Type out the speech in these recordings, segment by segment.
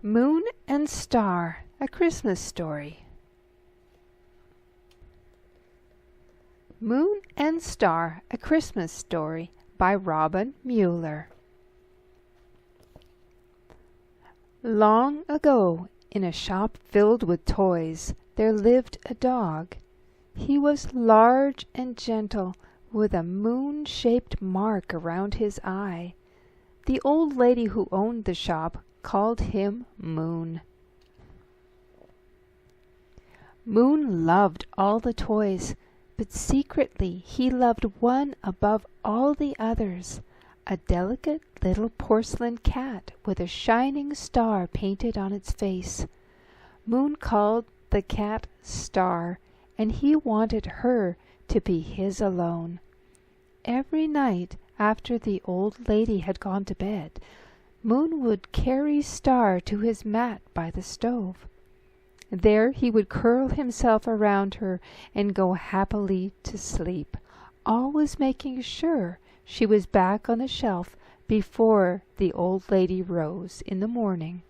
Moon and Star, A Christmas Story. Moon and Star, A Christmas Story by Robin Muller. Long ago, in a shop filled with toys, there lived a dog. He was large and gentle, with a moon-shaped mark around his eye. The old lady who owned the shop called him Moon. Moon loved all the toys, but secretly he loved one above all the others, a delicate little porcelain cat with a shining star painted on its face. Moon called the cat Star, and he wanted her to be his alone. Every night after the old lady had gone to bed, Moon would carry Star to his mat by the stove. There he would curl himself around her and go happily to sleep, always making sure she was back on the shelf before the old lady rose in the morning.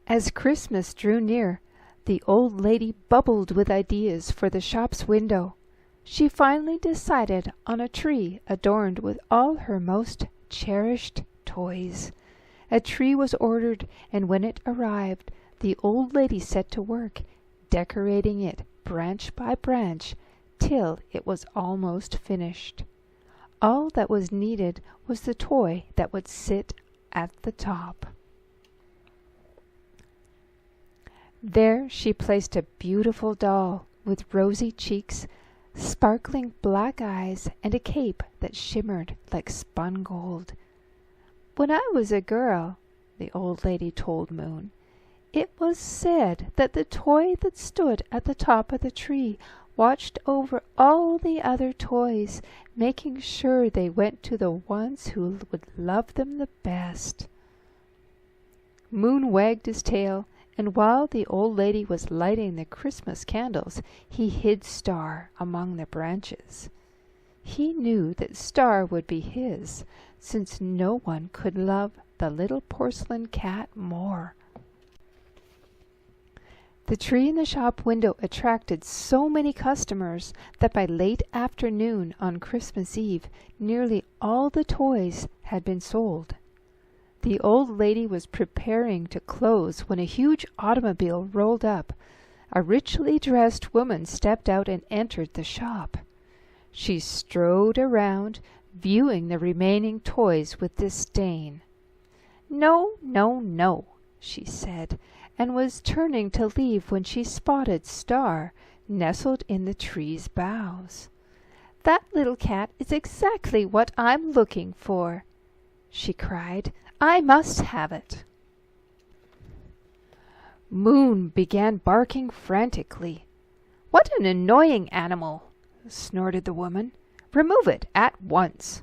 As Christmas drew near, the old lady bubbled with ideas for the shop's window. She finally decided on a tree adorned with all her most cherished toys. A tree was ordered, and when it arrived, the old lady set to work, decorating it branch by branch till it was almost finished. All that was needed was the toy that would sit at the top. There she placed a beautiful doll with rosy cheeks, sparkling black eyes, and a cape that shimmered like spun gold. "When I was a girl," the old lady told Moon, "it was said that the toy that stood at the top of the tree watched over all the other toys, making sure they went to the ones who would love them the best." Moon wagged his tail, and while the old lady was lighting the Christmas candles, he hid Star among the branches. He knew that Star would be his, since no one could love the little porcelain cat more. The tree in the shop window attracted so many customers that by late afternoon on Christmas Eve, nearly all the toys had been sold. The old lady was preparing to close when a huge automobile rolled up. A richly dressed woman stepped out and entered the shop. She strode around, viewing the remaining toys with disdain. "No, no, no," she said, and was turning to leave when she spotted Star nestled in the tree's boughs. "That little cat is exactly what I'm looking for," she cried. "I must have it." Moon began barking frantically. "What an annoying animal!" snorted the woman. "Remove it at once."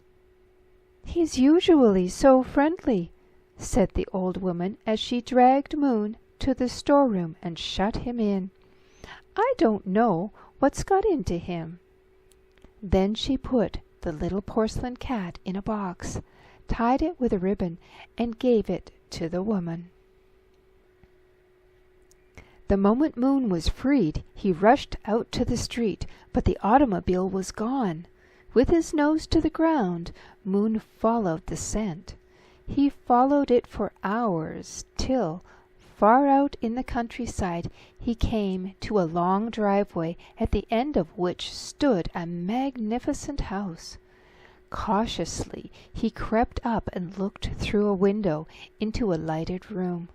"He's usually so friendly," said the old woman as she dragged Moon to the storeroom and shut him in. "I don't know what's got into him." Then she put the little porcelain cat in a box, tied it with a ribbon, and gave it to the woman. The moment Moon was freed, he rushed out to the street, but the automobile was gone. With his nose to the ground, Moon followed the scent. He followed it for hours, till, far out in the countryside, he came to a long driveway, at the end of which stood a magnificent house. Cautiously he crept up and looked through a window into a lighted room.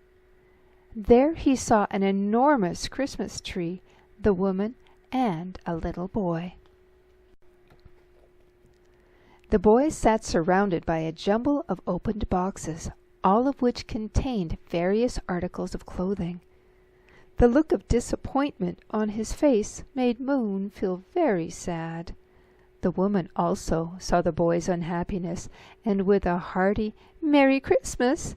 There he saw an enormous Christmas tree, the woman, and a little boy. The boy sat surrounded by a jumble of opened boxes, all of which contained various articles of clothing. The look of disappointment on his face made Moon feel very sad. The woman also saw the boy's unhappiness, and with a hearty "Merry Christmas,"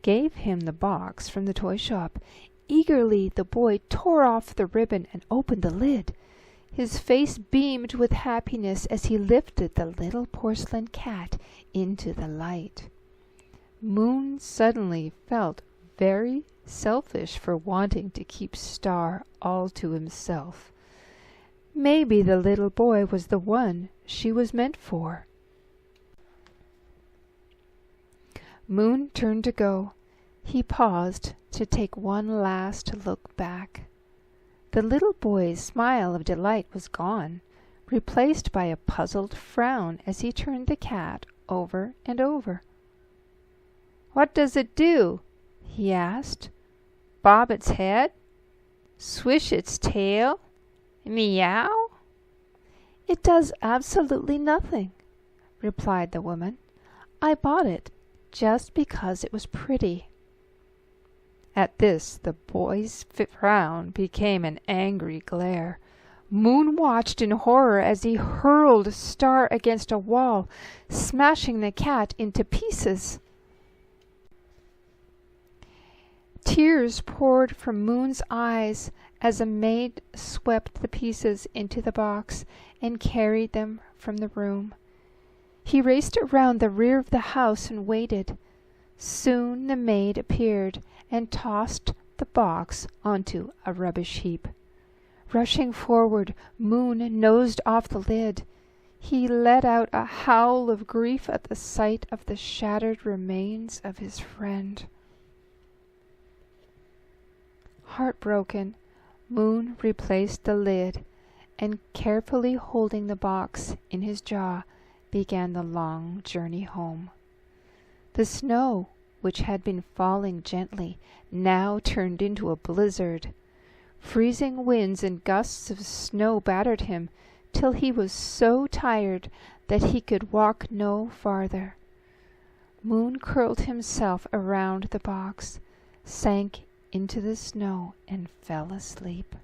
gave him the box from the toy shop. Eagerly the boy tore off the ribbon and opened the lid. His face beamed with happiness as he lifted the little porcelain cat into the light. Moon suddenly felt very selfish for wanting to keep Star all to himself. Maybe the little boy was the one she was meant for. Moon turned to go. He paused to take one last look back. The little boy's smile of delight was gone, replaced by a puzzled frown as he turned the cat over and over. "What does it do?" he asked. "Bob its head? Swish its tail? Meow?" "It does absolutely nothing," replied the woman. "I bought it just because it was pretty." At this the boy's frown became an angry glare. Moon watched in horror as he hurled Star against a wall, smashing the cat into pieces. Tears poured from Moon's eyes as a maid swept the pieces into the box and carried them from the room. He raced around the rear of the house and waited. Soon the maid appeared and tossed the box onto a rubbish heap. Rushing forward, Moon nosed off the lid. He let out a howl of grief at the sight of the shattered remains of his friend. Heartbroken, Moon replaced the lid, and carefully holding the box in his jaw, began the long journey home. The snow, which had been falling gently, now turned into a blizzard. Freezing winds and gusts of snow battered him, till he was so tired that he could walk no farther. Moon curled himself around the box, sank into the snow, and fell asleep.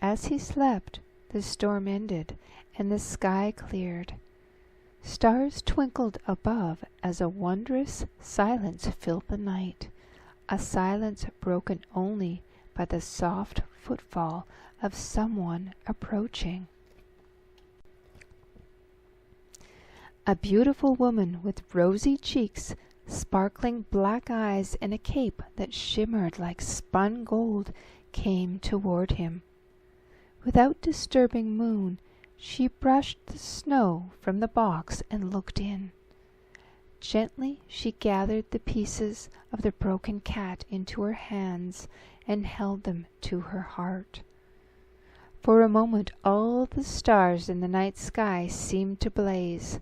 As he slept, the storm ended, and the sky cleared. Stars twinkled above as a wondrous silence filled the night, a silence broken only by the soft footfall of someone approaching. A beautiful woman with rosy cheeks, sparkling black eyes, and a cape that shimmered like spun gold came toward him. Without disturbing Moon, she brushed the snow from the box and looked in. Gently she gathered the pieces of the broken cat into her hands and held them to her heart. For a moment all the stars in the night sky seemed to blaze.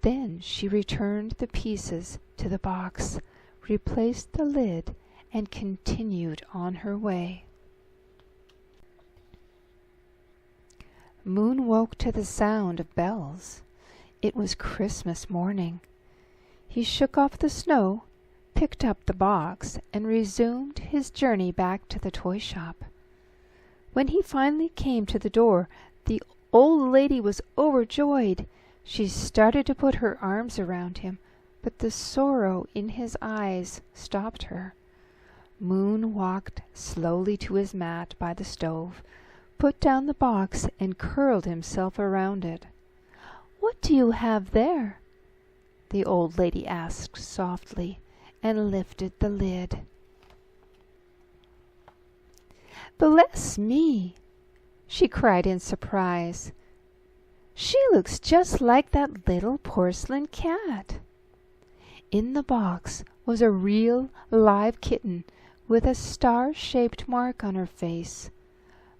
Then she returned the pieces to the box, replaced the lid, and continued on her way. Moon woke to the sound of bells. It was Christmas morning. He shook off the snow, picked up the box, and resumed his journey back to the toy shop. When he finally came to the door, the old lady was overjoyed. She started to put her arms around him, but the sorrow in his eyes stopped her. Moon walked slowly to his mat by the stove, put down the box, and curled himself around it. "What do you have there?" the old lady asked softly, and lifted the lid. "Bless me!" she cried in surprise. "She looks just like that little porcelain cat." In the box was a real live kitten with a star-shaped mark on her face.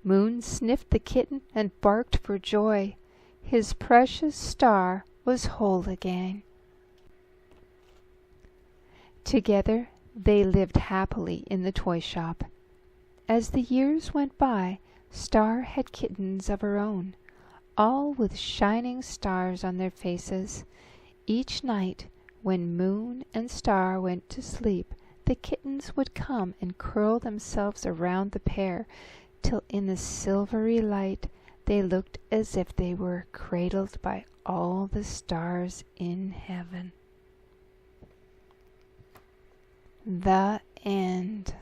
Moon sniffed the kitten and barked for joy. His precious Star was whole again. Together they lived happily in the toy shop. As the years went by, Star had kittens of her own, all with shining stars on their faces. Each night, when Moon and Star went to sleep, the kittens would come and curl themselves around the pair, till in the silvery light they looked as if they were cradled by all the stars in heaven. The end.